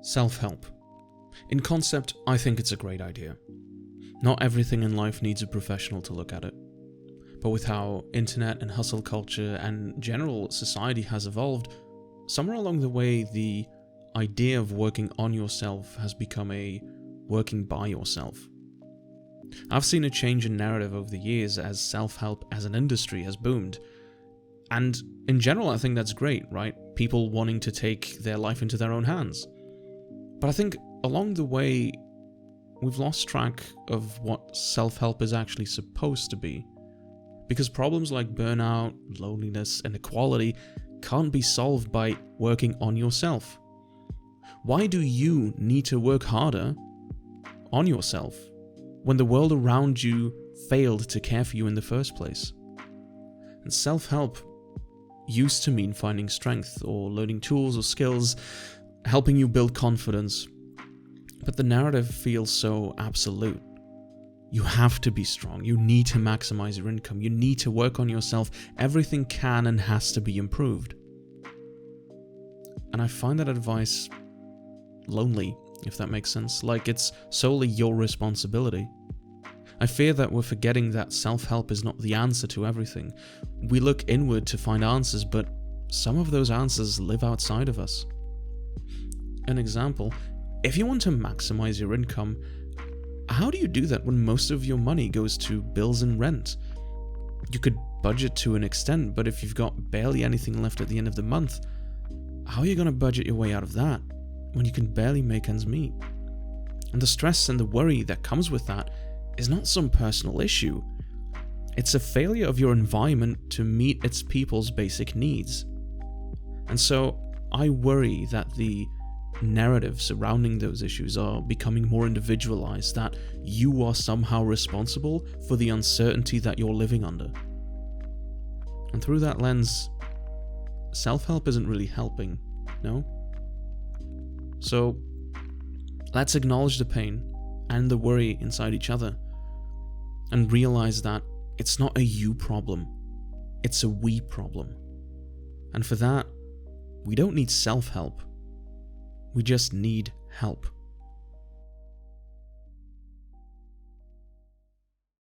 Self-help. In concept, I think it's a great idea. Not everything in life needs a professional to look at it. But with how internet and hustle culture and general society has evolved, somewhere along the way the idea of working on yourself has become a working by yourself. I've seen a change in narrative over the years as self-help as an industry has boomed. And in general, I think that's great, right? People wanting to take their life into their own hands. But I think along the way, we've lost track of what self-help is actually supposed to be. Because problems like burnout, loneliness, and inequality can't be solved by working on yourself. Why do you need to work harder on yourself when the world around you failed to care for you in the first place? And self-help used to mean finding strength or learning tools or skills, helping you build confidence. But the narrative feels so absolute. You have to be strong. You need to maximize your income. You need to work on yourself. Everything can and has to be improved. And I find that advice lonely, if that makes sense. Like it's solely your responsibility. I fear that we're forgetting that self-help is not the answer to everything. We look inward to find answers, but some of those answers live outside of us. An example, if you want to maximize your income, how do you do that when most of your money goes to bills and rent? You could budget to an extent, but if you've got barely anything left at the end of the month, how are you going to budget your way out of that when you can barely make ends meet? And the stress and the worry that comes with that is not some personal issue. It's a failure of your environment to meet its people's basic needs. And so I worry that the narrative surrounding those issues are becoming more individualized, that you are somehow responsible for the uncertainty that you're living under. And through that lens, self-help isn't really helping, no? So let's acknowledge the pain and the worry inside each other and realize that it's not a you problem, it's a we problem. And for that, we don't need self-help. We just need help.